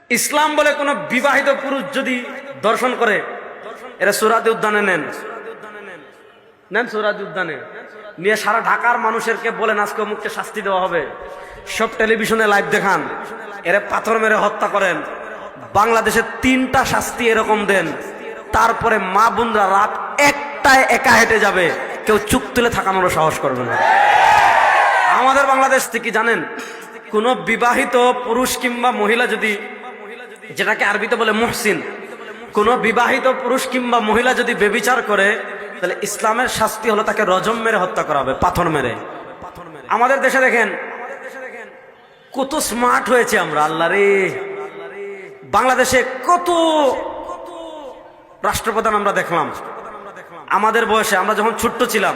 ইসলাম বলে কোন বিবাহিত পুরুষ যদি দর্শন করে, এরা সূরাতে উদ্যানে নেন সূরাতে উদ্যানে নিয়ে সারা ঢাকার মানুষেরকে বলেন আজকে মুখকে শাস্তি দেওয়া হবে, সব টেলিভিশনে লাইভ দেখান, এরা পাথর মেরে হত্যা করেন। বাংলাদেশে 3টা শাস্তি এরকম দেন, তারপরে মা বোনরা রাত 1টায় একা হেঁটে যাবে, কেউ চুপ তুলে থাকানোর সাহস করবে না। আমাদের বাংলাদেশ থেকে জানেন, কোন বিবাহিত পুরুষ কিংবা মহিলা যদি, যেটাকে আরবিতে বলে মুহসিন, কোন বিবাহিত পুরুষ কিংবা মহিলা যদি ব্যভিচার করে, তাহলে ইসলামের শাস্তি হলো তাকে রজম মেরে হত্যা করা হবে, পাথর মেরে। আমাদের দেশে দেখেন কত স্মার্ট হয়েছে আমরা, আল্লাহ রে। বাংলাদেশে কত রাষ্ট্রপ্রধান আমরা দেখলাম আমাদের বয়সে, আমরা যখন ছোট্ট ছিলাম।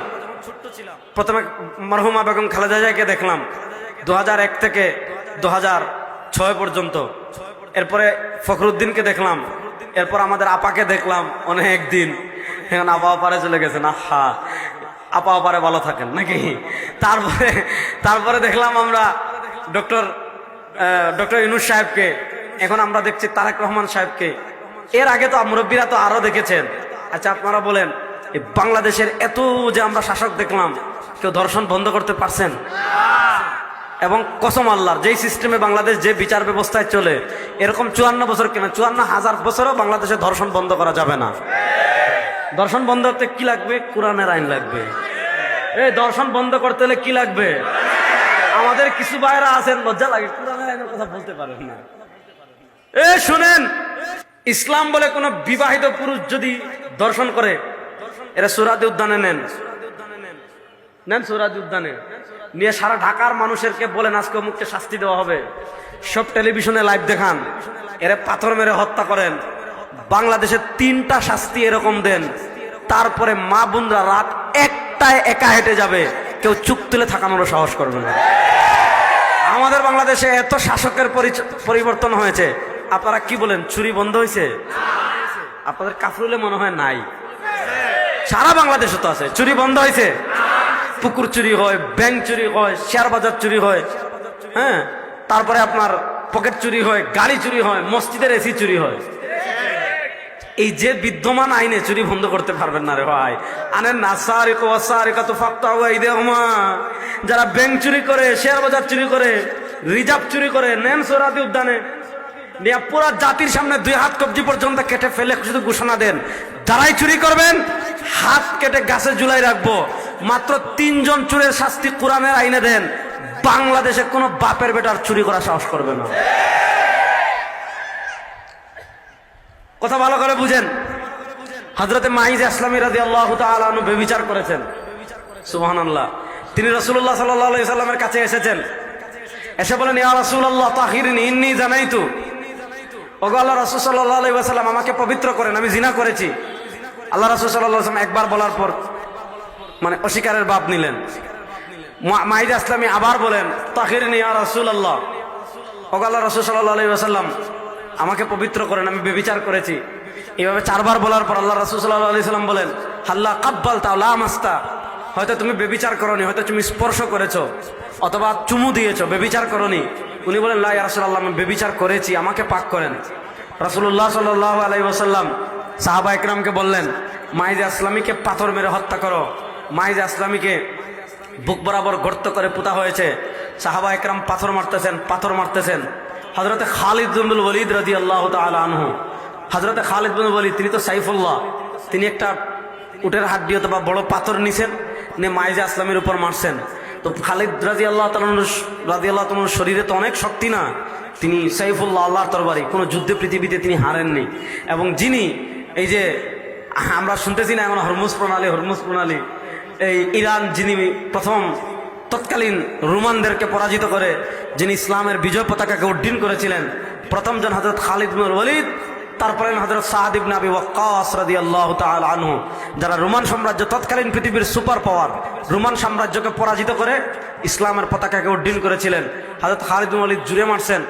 প্রথমে মরহুমা বেগম খালেদা জিয়াকে দেখলাম 2001 থেকে 2006 পর্যন্ত। এরপরে ফখরুদ্দিনকে দেখলাম, এরপর আমাদের আপাকে দেখলাম অনেক দিন, এখন আপা পারে চলে গেছেন। আহা, আপা পারে ভালো থাকেন নাকি। তারপরে দেখলাম আমরা ডক্টর ইউনূস সাহেবকে, এখন আমরা দেখছি তারেক রহমান সাহেবকে। এর আগে তো মুরব্বীরা তো আরো দেখেছেন। আচ্ছা আপনারা বলেন, এই বাংলাদেশের এত যে আমরা শাসক দেখলাম, কেউ ধর্ষণ বন্ধ করতে পারছেন? এবং কসম আল্লাহর, যেই সিস্টেমে বাংলাদেশ, যে বিচার ব্যবস্থায় চলে, এরকম 54 বছর কেন 54,000 বছরও বাংলাদেশে ধর্ষণ বন্ধ করা যাবে না। ধর্ষণ বন্ধ করতে কি লাগবে? কোরআনের আইন লাগবে। এই ধর্ষণ বন্ধ করতে হলে কি লাগবে? আমাদের কিছু ভাইরা আছেন, লজ্জা লাগে, কোরআনের আইনের কথা বলতে পারেন না। শুনেন, ইসলাম বলে কোন বিবাহিত পুরুষ যদি দর্শন করে, এরা সূরাতে উদ্যানে নেন সূরাতে উদ্যানে নিয়ে সারা ঢাকার মানুষেরকে বলেন আজকে মুখকে শাস্তি দেওয়া হবে, সব টেলিভিশনে লাইভ দেখান, এরা পাথর মেরে হত্যা করেন। বাংলাদেশে 3টা শাস্তি এরকম দেন, তারপরে মা বোনরা রাত 1টায় একা হেঁটে যাবে, কেউ চুপ তুলে থাকানোর সাহস করবে না। আমাদের বাংলাদেশে এত শাসকের পরিবর্তন হয়েছে, আপনারা কি বলেন, চুরি বন্ধ হয়েছে? আপনাদের কাফরুলে মনে হয় নাই, সারা বাংলাদেশে তো আছে। চুরি বন্ধ হয়েছে? পুকুর চুরি হয়, ব্যাংক চুরি হয়, শেয়ার বাজার চুরি হয়, হ্যাঁ, তারপরে আপনার পকেট চুরি হয়, গাড়ি চুরি হয়, মসজিদের এসি চুরি হয়। এই যে বিদ্যমান আইনে চুরি বন্ধ করতে পারবেন না রে ভাই। আনে নাসারিকু ওয়াসারিকাতু ফাকতাউ আইদিয়াহুমা, যারা ব্যাংক চুরি করে, শেয়ার বাজার চুরি করে, রিজার্ভ চুরি করে, নেন সূরাতে উদ্যানে নিয়ে পুরো জাতির সামনে 2 হাত কবজি পর্যন্ত কেটে ফেলে শুধু ঘোষণা দেন, যারাই চুরি করবেন হাত কেটে গাছে ঝুলাই রাখবো। মাত্র 3 জন চোরের শাস্তি কোরআনের আইনে দেন, বাংলাদেশে কোনো বাপের বেটার চুরি করা সাহস করবে না। কথা ভালো করে বুঝেন। হযরতে মাইজ আসলামী রাদিয়াল্লাহু তাআলা আনহু ব্যভিচার করেছেন, সুবহানাল্লাহ। তিনি রাসূলুল্লাহ সাল্লাল্লাহু আলাইহি ওয়াসাল্লামের কাছে এসেছেন, এসে বলেন, ইয়া রাসূলুল্লাহ তাহিরনি ইন্নী জানাইতু। ওগো আল্লাহ রাসূল সাল্লাল্লাহু আলাইহি ওয়াসাল্লাম, আমাকে পবিত্র করেন, আমি জিনা করেছি। আল্লাহ রাসূল সাল্লাল্লাহু আলাইহি ওয়াসাল্লাম একবার বলার পর মানে অস্বীকারের ভাব নিলেন। মাইজ আসলামী আবার বলেন, তাহিরনি ইয়া রাসূলুল্লাহ, ওগো আল্লাহ রাসূল সাল্লাল্লাহু আলাইহি ওয়াসাল্লাম, আমাকে পবিত্র করেন, আমি ব্যভিচার করেছি। এইভাবে 4 বার বলার পর আল্লাহ রাসূল সাল্লাল্লাহু আলাইহি ওয়াসাল্লাম বলেন, হাল্লা কাব্বালতা লা মাস্তা, হয়তো তুমি ব্যভিচার করনি, হয়তো তুমি স্পর্শ করেছো অথবা চুমু দিয়েছো, ব্যভিচার করনি। উনি বলেন, লা ইয়া রাসূলুল্লাহ, আমি ব্যভিচার করেছি, আমাকে পাক করেন। রাসূলুল্লাহ সাল্লাল্লাহু আলাইহি ওয়াসাল্লাম সাহাবা একরামকে বললেন, মাইজ আসলামীকে পাথর মেরে হত্যা করো। মাইজ আসলামীকে বুক বরাবর গর্ত করে পুঁতা হয়েছে। সাহাবা একরাম পাথর মারতেছেন। হযরতে খালিদ বিন ওয়ালিদ রাদিয়াল্লাহু তাআলা আনহু, হযরতে খালিদ বিন ওয়ালিদ, তিনি তো সাইফুল্লাহ, তিনি একটা উটের হাড্ডি অথবা বড় পাথর নিছেন, নিয়ে মাইজে আসলামের উপর মারছেন। তো খালিদ রাদিয়াল্লাহু তাআলার শরীরে তো অনেক শক্তি না, তিনি সাইফুল্লাহ, আল্লাহর তরবারি, কোনো যুদ্ধে পৃথিবীতে তিনি হারেননি। এবং যিনি এই যে আমরা শুনতেছি না এখন হরমুজ প্রণালী, এই ইরান যিনি প্রথম তৎকালীন রোমানদেরকে পরাজিত করে যিনি ইসলামের বিজয় পতাকাকে উড্ডীন করেছিলেন, প্রথম জন হযরত খালিদ বিন ওয়ালিদ, তারপরে হযরত সাদ ইবনে আবি ওয়াক্কাস রাদিয়াল্লাহু তাআলা আনহু, যারা রোমান সাম্রাজ্য, তৎকালীন পৃথিবীর সুপার পাওয়ার রোমান সাম্রাজ্যকে পরাজিত করে ইসলামের পতাকাকে উড্ডীন করেছিলেন। হযরত খালিদ বিন ওয়ালিদ জুড়ে মারছেন,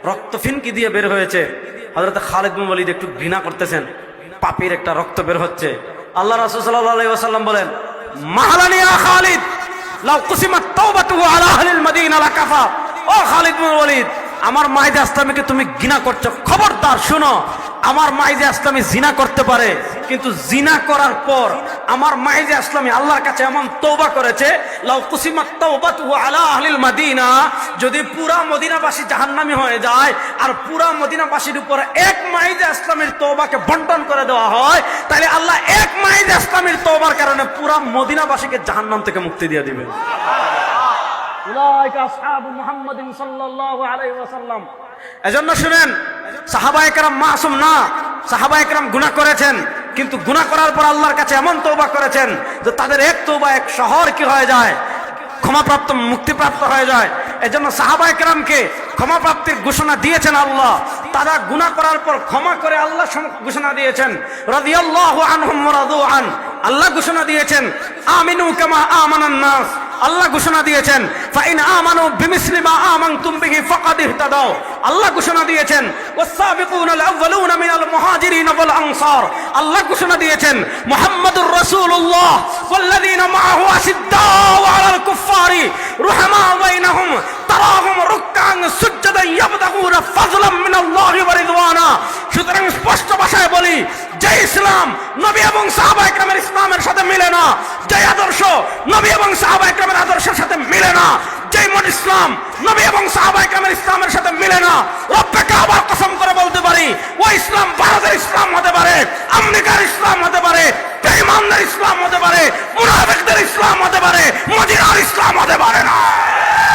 রক্ত ফিনকি দিয়ে বের হয়েছে। হযরত খালিদ বিন ওয়ালিদ একটু ঘৃণা করতেছেন, পাপীর একটা রক্ত বের হচ্ছে। আল্লাহ রাসূল সাল্লাল্লাহু আলাইহি ওয়াসাল্লাম বলেন, মাহালানি ইয়া খালিদ লাউ কুসিমাত তাওবাতুহু আলা আহলিল মদিনা লাকাফা। ও খালিদ বিন ওয়ালিদ, আমার মাইজে ইসলামীকে তুমি ঘৃণা করছো, খবরদার শুনো, আমার মাইজে ইসলামী জিনা করতে পারে, কিন্তু জিনা করার পর আমার মাইজে ইসলামী আল্লাহর কাছে এমন তওবা করেছে, লাউ কুসিমাত তাওবাতুহু আলা আহলিল মাদিনা, যদি পুরা মদিনাবাসী জাহান্নামী হয়ে যায় আর পুরা মদিনাবাসীর উপর এক মাইজে ইসলামীর তওবাকে বন্টন করে দেওয়া হয়, তাহলে আল্লাহ এক মাইজে ইসলামীর তওবার কারণে পুরা মদিনাবাসীকে জাহান্নাম থেকে মুক্তি দিয়ে দিবে। উলাইকা আসহাবু মুহাম্মাদিন সাল্লাল্লাহু আলাইহি ওয়াসাল্লাম। এজন্য শুনেন, সাহাবায়ে কেরাম মাসুম না, সাহাবায়ে কেরাম গুনাহ করেছেন, কিন্তু গুনাহ করার পর আল্লাহর কাছে এমন তওবা করেছেন যে তাদের এক তওবা এক শহর কি হয়ে যায়, ক্ষমাপ্রাপ্ত, মুক্তিপ্রাপ্ত হয়ে যায়। এজন্য সাহাবায়ে কেরামকে ক্ষমাপ্রাপ্তির ঘোষণা দিয়েছেন আল্লাহ। তারা গুনাহ করার পর ক্ষমা করে আল্লাহ ঘোষণা দিয়েছেন রাদিয়াল্লাহু আনহুম ওয়া রাদু আন। আল্লাহ ঘোষণা দিয়েছেন আমিনু কামা আমানান নাস। আল্লাহ ঘোষণা দিয়েছেন ফাইন আমানু বিমিসলি মা আমানতুম বিহি ফাকাদ ইহতাদাও। আল্লাহ ঘোষণা দিয়েছেন ওয়াসাবিকুনাল আউয়ালুনা মিনাল মুহাজিরিন ওয়াল আনসার। আল্লাহ ঘোষণা দিয়েছেন মুহাম্মাদুর রাসূলুল্লাহ ওয়াল্লাযিনা মাআহু আশিদ্দাউ আলাল কুফফারি রুহামাউ বাইনাহুম তারাহুম রুকআন সুজদান ইয়াবতাগুনা ফাজলাম মিনাল্লাহি ওয়া রিদওয়ানা। সুতরাং স্পষ্ট ভাষায় বলি, যে ইসলাম নবী এবং সাহাবায়ে কেরামের ইসলামের সাথে মিলে না, যে আদর্শ নবী এবং সাহাবায়ে কেরামের আদর্শের সাথে মিলে না, যে মত ইসলাম নবী এবং সাহাবায়ে কেরামের ইসলামের সাথে মিলে না, রব্বে কাবার কসম করে বলতে পারি, ওই ইসলাম ভারতের ইসলাম হতে পারে, আমেরিকার ইসলাম